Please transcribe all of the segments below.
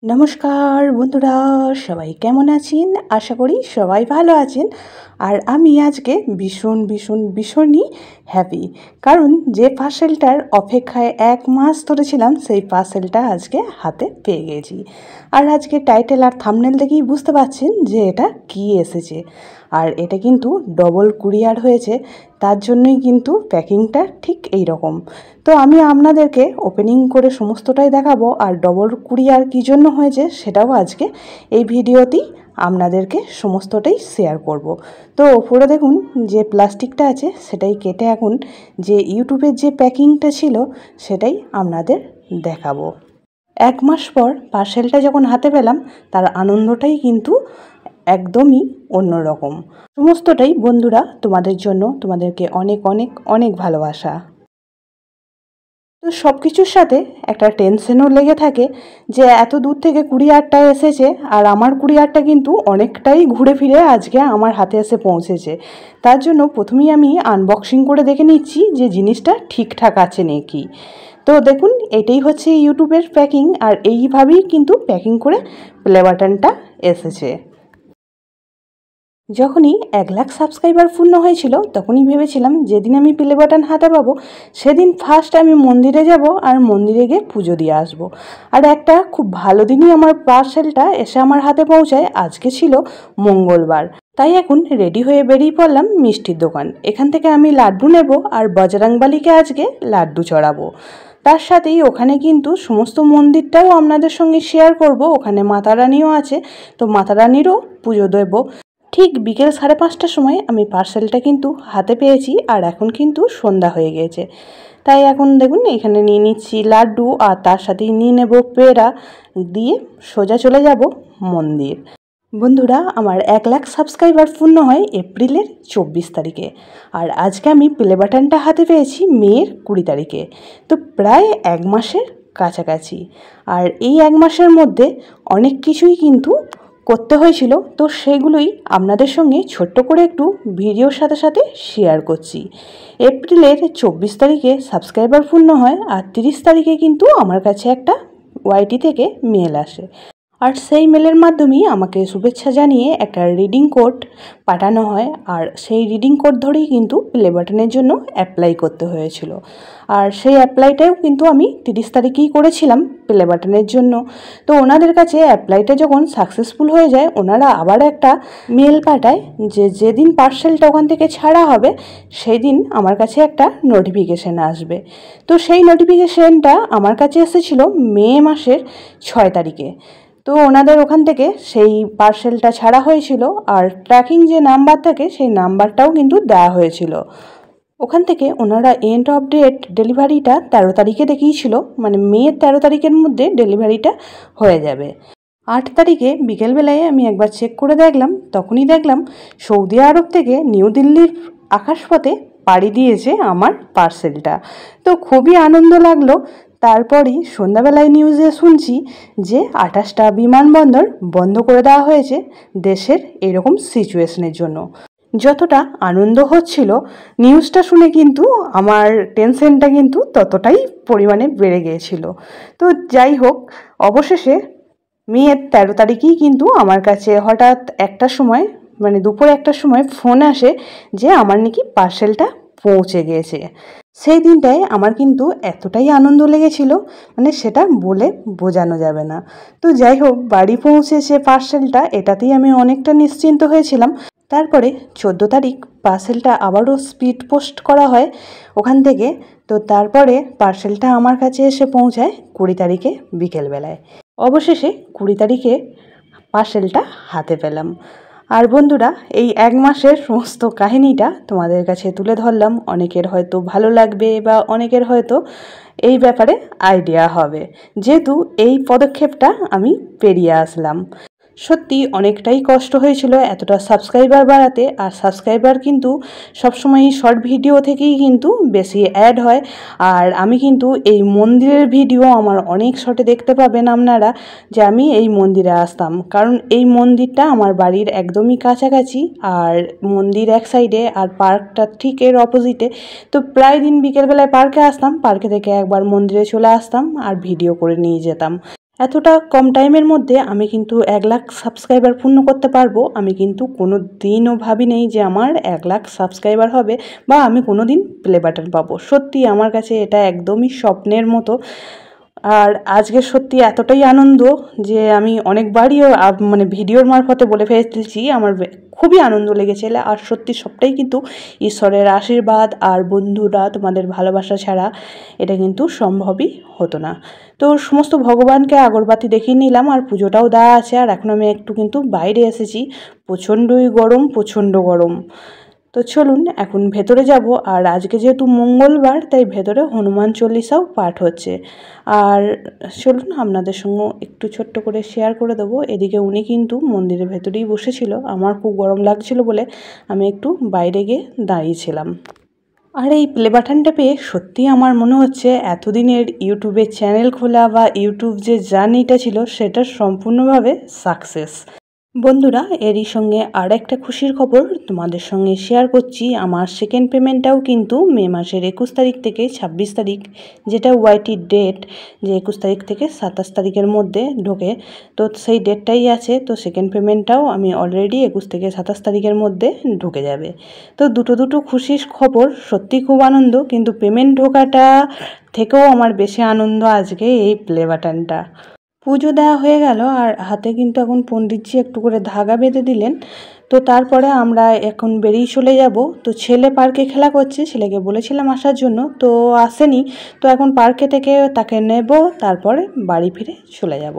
নমস্কার বন্ধুরা, সবাই কেমন আছেন? আশা করি সবাই ভালো আছেন। আর আমি আজকে ভীষণই হ্যাপি, কারণ যে পার্সেলটার অপেক্ষায় 1 মাস ধরেছিলাম সেই পার্সেলটা আজকে হাতে পেয়ে গেছি। আর আজকে টাইটেল আর থাম্বনেল দেখেই বুঝতে পারছেন যে এটা কি এসেছে। আর এটা কিন্তু ডবল কুরিয়ার হয়েছে, তার জন্যই কিন্তু প্যাকিংটা ঠিক এই রকম। তো আমি আপনাদেরকে ওপেনিং করে সমস্তটাই দেখাবো, আর ডবল কুরিয়ার কী জন্য হয়েছে সেটাও আজকে এই ভিডিওতেই আপনাদেরকে সমস্তটাই শেয়ার করব। তো ওপরে দেখুন যে প্লাস্টিকটা আছে সেটাই কেটে এখন যে ইউটিউবের যে প্যাকিংটা ছিল সেটাই আপনাদের দেখাবো। 1 মাস পর পার্সেলটা যখন হাতে পেলাম তার আনন্দটাই কিন্তু একদমই অন্যরকম। সমস্তটাই বন্ধুরা তোমাদের জন্য, তোমাদেরকে অনেক অনেক অনেক ভালোবাসা। তো সব কিছুর সাথে একটা টেনশনও লেগে থাকে যে এত দূর থেকে কুরিয়ারটা এসেছে, আর আমার কুরিয়ারটা কিন্তু অনেকটাই ঘুরে ফিরে আজকে আমার হাতে এসে পৌঁছেছে। তার জন্য প্রথমেই আমি আনবক্সিং করে দেখে নিচ্ছি যে জিনিসটা ঠিকঠাক আছে নাকি। তো দেখুন এটাই হচ্ছে ইউটিউবের প্যাকিং, আর এইভাবেই কিন্তু প্যাকিং করে প্লে বাটনটা এসেছে। যখনই 1 লাখ সাবস্ক্রাইবার পূর্ণ হয়েছিল তখনই ভেবেছিলাম যেদিন আমি প্লে বাটন হাতে পাবো সেদিন ফার্স্ট আমি মন্দিরে যাব আর মন্দিরে গিয়ে পুজো দিয়ে আসবো। আর একটা খুব ভালো দিনই আমার পার্সেলটা এসে আমার হাতে পৌঁছায়। আজকে ছিল মঙ্গলবার, তাই এখন রেডি হয়ে বেরিয়ে পড়লাম মিষ্টির দোকান। এখান থেকে আমি লাড্ডু নেব আর বজরংবলীকে আজকে লাড্ডু চড়াবো। তার সাথেই ওখানে কিন্তু সমস্ত মন্দিরটাও আপনাদের সঙ্গে শেয়ার করব। ওখানে মাতা রানীও আছে, তো মাতা রানীরও পুজো দেবো। ঠিক বিকেল 5:30টার সময় আমি পার্সেলটা কিন্তু হাতে পেয়েছি, আর এখন কিন্তু সন্ধ্যা হয়ে গেছে। তাই এখন দেখুন এখানে নিয়ে নিচ্ছি লাড্ডু, আর তার সাথেই নিয়ে নেব পেড়া, দিয়ে সোজা চলে যাব মন্দির। বন্ধুরা, আমার 1 লাখ সাবস্ক্রাইবার পূর্ণ হয় এপ্রিলের 24 তারিখে, আর আজকে আমি প্লে বাটনটা হাতে পেয়েছি মের 20 তারিখে। তো প্রায় 1 মাসের কাছাকাছি। আর এই 1 মাসের মধ্যে অনেক কিছুই কিন্তু করতে হয়েছিল, তো সেগুলোই আপনাদের সঙ্গে ছোট্ট করে একটু ভিডিওর সাথে সাথে শেয়ার করছি। এপ্রিলের 24 তারিখে সাবস্ক্রাইবার পূর্ণ হয়, আর 30 তারিখে কিন্তু আমার কাছে একটা ওয়াইটি থেকে মেল আসে, আর সেই মেলের মাধ্যমেই আমাকে শুভেচ্ছা জানিয়ে একটা রিডিং কোড পাঠানো হয়। আর সেই রিডিং কোড ধরেই কিন্তু প্লে বাটনের জন্য অ্যাপ্লাই করতে হয়েছিল। আর সেই অ্যাপ্লাইটাও কিন্তু আমি 30 তারিখেই করেছিলাম প্লে বাটনের জন্য। তো ওনাদের কাছে অ্যাপ্লাইটা যখন সাকসেসফুল হয়ে যায় ওনারা আবার একটা মেল পাঠায় যে যেদিন পার্সেলটা ওখান থেকে ছাড়া হবে সেই দিন আমার কাছে একটা নোটিফিকেশান আসবে। তো সেই নোটিফিকেশানটা আমার কাছে এসেছিল মে মাসের 6 তারিখে। তো ওনাদের ওখান থেকে সেই পার্সেলটা ছাড়া হয়েছিল, আর ট্র্যাকিং যে নাম্বার থাকে সেই নাম্বারটাও কিন্তু দেওয়া হয়েছিল। ওখান থেকে ওনারা এন্ড অফ ডেট ডেলিভারিটা 13 তারিখে দেখিয়েছিল, মানে মে 13 তারিখের মধ্যে ডেলিভারিটা হয়ে যাবে। 8 তারিখে বিকেলবেলায় আমি একবার চেক করে দেখলাম, তখনই দেখলাম সৌদি আরব থেকে নিউ দিল্লির আকাশপথে পাড়ি দিয়েছে আমার পার্সেলটা। তো খুবই আনন্দ লাগলো। তারপরই সন্ধ্যাবেলায় নিউজে শুনছি যে 28টা বিমানবন্দর বন্ধ করে দেওয়া হয়েছে দেশের এরকম সিচুয়েশনের জন্য। যতটা আনন্দ হচ্ছিল নিউজটা শুনে কিন্তু আমার টেনশনটা কিন্তু ততটাই পরিমাণে বেড়ে গিয়েছিল। তো যাই হোক, অবশেষে মে 13 তারিখেই কিন্তু আমার কাছে হঠাৎ একটার সময়, মানে দুপুর 1টার সময় ফোন আসে যে আমার নাকি পার্সেলটা পৌঁছে গিয়েছে। সেই দিনটায় আমার কিন্তু এতটাই আনন্দ লেগেছিল, মানে সেটা বলে বোঝানো যাবে না। তো যাই হোক, বাড়ি পৌঁছেছে পার্সেলটা, এটাতেই আমি অনেকটা নিশ্চিন্ত হয়েছিলাম। তারপরে 14 তারিখ পার্সেলটা আবারও স্পিড পোস্ট করা হয় ওখান থেকে। তো তারপরে পার্সেলটা আমার কাছে এসে পৌঁছায় 20 তারিখে বিকেলবেলায়। অবশেষে 20 তারিখে পার্সেলটা হাতে পেলাম। আর বন্ধুরা, এই 1 মাসের সমস্ত কাহিনীটা তোমাদের কাছে তুলে ধরলাম। অনেকের হয়তো ভালো লাগবে বা অনেকের হয়তো এই ব্যাপারে আইডিয়া হবে, যেহেতু এই পদক্ষেপটা আমি পেরিয়ে আসলাম। সত্যি অনেকটাই কষ্ট হয়েছিল এতটা সাবস্ক্রাইবার বাড়াতে, আর সাবস্ক্রাইবার কিন্তু সবসময় শর্ট ভিডিও থেকেই কিন্তু বেশি অ্যাড হয়। আর আমি কিন্তু এই মন্দিরের ভিডিও আমার অনেক শর্টে দেখতে পাবেন আপনারা, যে আমি এই মন্দিরে আসতাম, কারণ এই মন্দিরটা আমার বাড়ির একদমই কাছাকাছি, আর মন্দির এক সাইডে আর পার্কটা ঠিক এর অপোজিটে। তো প্রায় দিন বিকেলবেলায় পার্কে আসতাম, পার্কে থেকে একবার মন্দিরে চলে আসতাম আর ভিডিও করে নিয়ে যেতাম। এতটা কম টাইমের মধ্যে আমি কিন্তু 1 লাখ সাবস্ক্রাইবার পূর্ণ করতে পারবো। আমি কিন্তু কোনো দিনও ভাবি নেই যে আমার 1 লাখ সাবস্ক্রাইবার হবে বা আমি কোনো দিন প্লে বাটন পাবো। সত্যি আমার কাছে এটা একদমই স্বপ্নের মতো। আর আজকে সত্যি এতটাই আনন্দ যে আমি অনেকবারই মানে ভিডিওর মারফতে বলে ফেলছি আমার খুবই আনন্দ লেগেছে। আর সত্যি সবটাই কিন্তু ঈশ্বরের আশীর্বাদ আর বন্ধুরা তোমাদের ভালোবাসা ছাড়া এটা কিন্তু সম্ভবই হতো না। তো সমস্ত ভগবানকে আগরবাতি দেখিয়ে নিলাম আর পুজোটাও দেওয়া আছে। আর এখন আমি একটু কিন্তু বাইরে এসেছি, প্রচণ্ডই গরম, প্রচণ্ড গরম। তো চলুন এখন ভেতরে যাব। আর আজকে যেহেতু মঙ্গলবার তাই ভেতরে হনুমান চল্লিশাও পাঠ হচ্ছে। আর চলুন আপনাদের সঙ্গে একটু ছোট্ট করে শেয়ার করে দেবো। এদিকে উনি কিন্তু মন্দিরের ভেতরেই বসেছিল, আমার খুব গরম লাগছিল বলে আমি একটু বাইরে গিয়ে দাঁড়িয়েছিলাম। আর এই প্লে বাটনটা পেয়ে সত্যিই আমার মনে হচ্ছে এতদিনের ইউটিউবের চ্যানেল খোলা বা ইউটিউব যে জার্নিটা ছিল সেটা সম্পূর্ণভাবে সাকসেস। বন্ধুরা, এরই সঙ্গে আর একটা খুশির খবর তোমাদের সঙ্গে শেয়ার করছি। আমার সেকেন্ড পেমেন্টটাও কিন্তু মে মাসের 21 তারিখ থেকে 26 তারিখ, যেটা ওয়াইটির ডেট, যে 21 তারিখ থেকে 27 তারিখের মধ্যে ঢোকে, তো সেই ডেটটাই আছে। তো সেকেন্ড পেমেন্টটাও আমি অলরেডি 21 থেকে 27 তারিখের মধ্যে ঢুকে যাবে। তো দুটো খুশির খবর, সত্যি খুব আনন্দ। কিন্তু পেমেন্ট ঢোকাটা থেকেও আমার বেশি আনন্দ আজকে এই প্লে বাটনটা। পুজো দেওয়া হয়ে গেল আর হাতে কিন্তু এখন পণ্ডিতজি একটু করে ধাগা বেঁধে দিলেন। তো তারপরে আমরা এখন বেরিয়ে চলে যাব। তো ছেলে পার্কে খেলা করছে, ছেলেকে বলেছিলাম আসার জন্য, তো আসেনি। তো এখন পার্কে থেকে তাকে নেব, তারপরে বাড়ি ফিরে চলে যাব।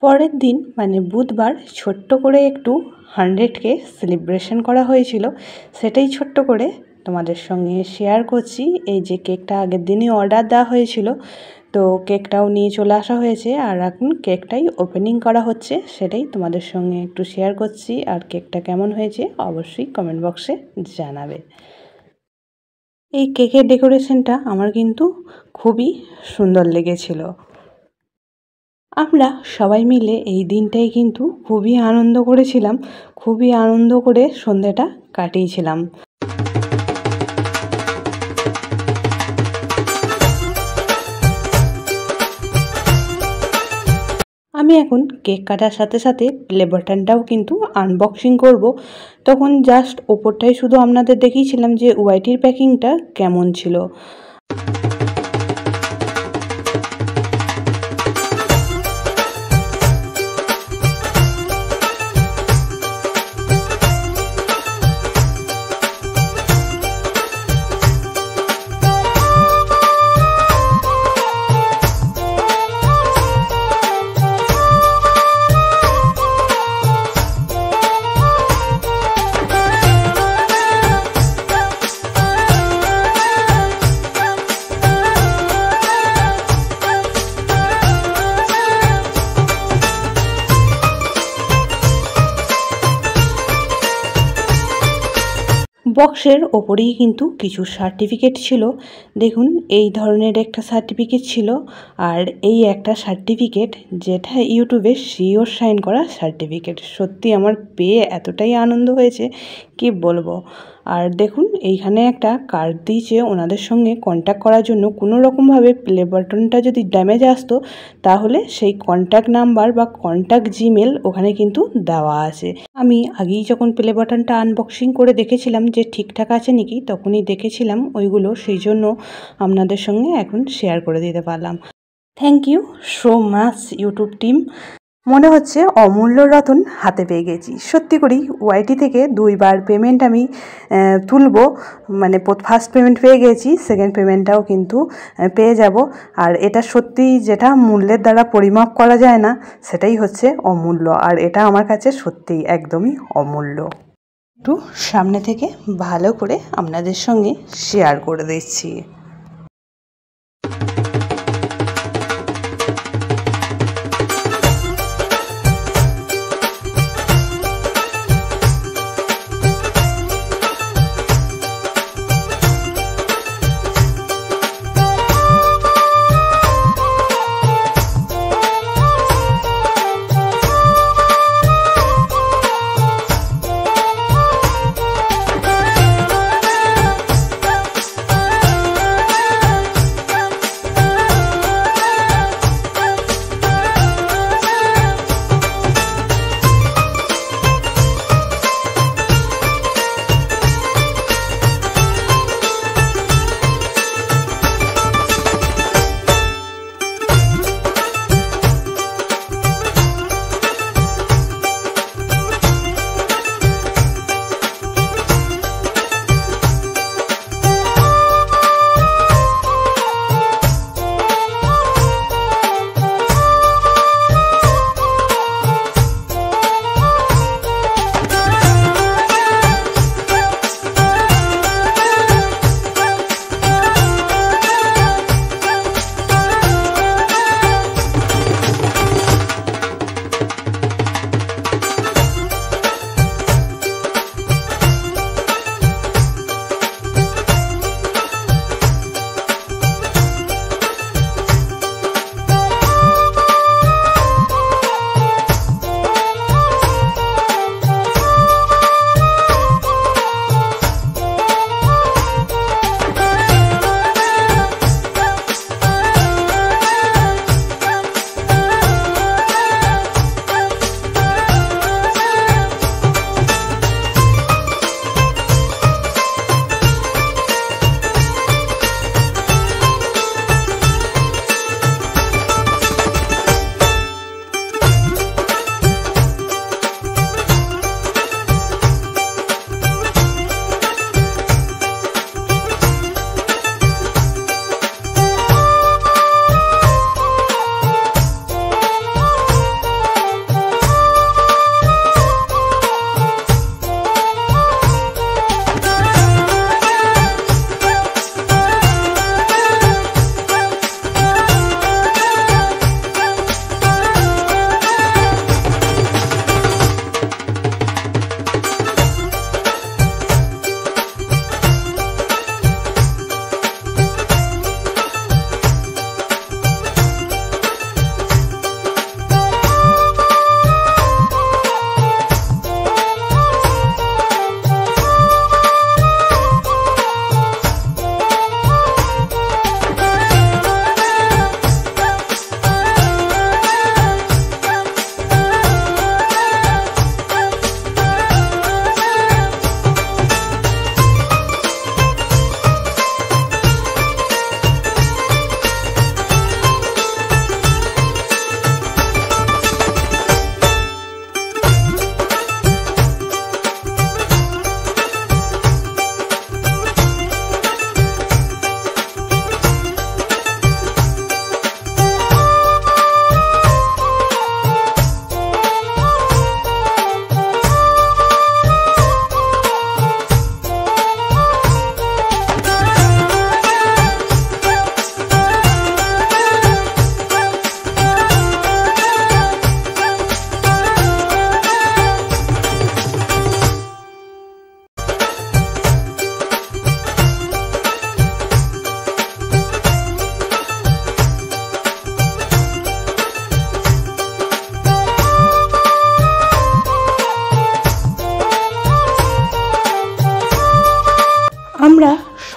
পরের দিন মানে বুধবার ছোট্ট করে একটু 100K সেলিব্রেশন করা হয়েছিল, সেটাই ছোট্ট করে তোমাদের সঙ্গে শেয়ার করছি। এই যে কেকটা আগের দিনই অর্ডার দেওয়া হয়েছিল, তো কেকটাও নিয়ে চলে আসা হয়েছে আর এখন কেকটাই ওপেনিং করা হচ্ছে, সেটাই তোমাদের সঙ্গে একটু শেয়ার করছি। আর কেকটা কেমন হয়েছে অবশ্যই কমেন্ট বক্সে জানাবে। এই কেকের ডেকোরেশনটা আমার কিন্তু খুবই সুন্দর লেগেছিল। আমরা সবাই মিলে এই দিনটাই কিন্তু খুবই আনন্দ করেছিলাম, খুবই আনন্দ করে সন্ধ্যাটা কাটিয়েছিলাম। আমি এখন কেক কাটার সাথে সাথে প্লে বাটনটাও কিন্তু আনবক্সিং করব। তখন জাস্ট ওপরটাই শুধু আপনাদের দেখিয়েছিলাম যে ওয়াইটির প্যাকিংটা কেমন ছিল। বক্সের ওপরেই কিন্তু কিছু সার্টিফিকেট ছিল। দেখুন, এই ধরনের একটা সার্টিফিকেট ছিল আর এই একটা সার্টিফিকেট যেটা ইউটিউবে সিওর সাইন করা সার্টিফিকেট। সত্যি আমার পেয়ে এতটাই আনন্দ হয়েছে কি বলবো। আর দেখুন, এইখানে একটা কার্ড দিয়েছে ওনাদের সঙ্গে কন্ট্যাক্ট করার জন্য। কোনো রকমভাবে প্লে বাটনটা যদি ড্যামেজ আসতো তাহলে সেই কন্ট্যাক্ট নাম্বার বা কন্ট্যাক্ট জিমেল ওখানে কিন্তু দেওয়া আছে। আমি আগেই যখন প্লে বাটনটা আনবক্সিং করে দেখেছিলাম যে ঠিকঠাক আছে নাকি, তখনই দেখেছিলাম ওইগুলো, সেই জন্য আপনাদের সঙ্গে এখন শেয়ার করে দিতে পারলাম। Thank you so much YouTube team. মনে হচ্ছে অমূল্য রতন হাতে পেয়ে গেছি। সত্যি করেই ওয়াইটি থেকে 2বার পেমেন্ট আমি তুলব, মানে ফার্স্ট পেমেন্ট পেয়ে গেছি, সেকেন্ড পেমেন্টটাও কিন্তু পেয়ে যাব। আর এটা সত্যি যেটা মূল্যের দ্বারা পরিমাপ করা যায় না, সেটাই হচ্ছে অমূল্য। আর এটা আমার কাছে সত্যিই একদমই অমূল্য। একটু সামনে থেকে ভালো করে আপনাদের সঙ্গে শেয়ার করে দিচ্ছি।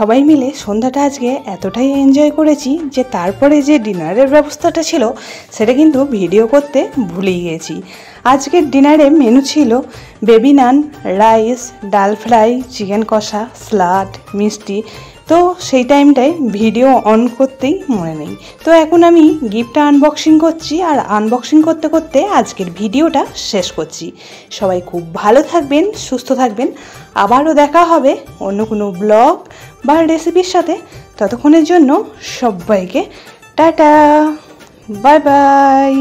সবাই মিলে সন্ধ্যাটা আজকে এতটাই এনজয় করেছি যে তারপরে যে ডিনারের ব্যবস্থাটা ছিল সেটা কিন্তু ভিডিও করতে ভুলেই গেছি। আজকের ডিনারে মেনু ছিল বেবি নান, রাইস, ডাল ফ্রাই, চিকেন কষা, স্যালাড, মিষ্টি। তো সেই টাইমটায় ভিডিও অন করতেই মনে নেই। তো এখন আমি গিফটটা আনবক্সিং করছি, আর আনবক্সিং করতে করতে আজকের ভিডিওটা শেষ করছি। সবাই খুব ভালো থাকবেন, সুস্থ থাকবেন। আবারও দেখা হবে অন্য কোনো ব্লগ বা রেসিপির সাথে। ততক্ষণের জন্য সবাইকে টাটা, বাই বাই।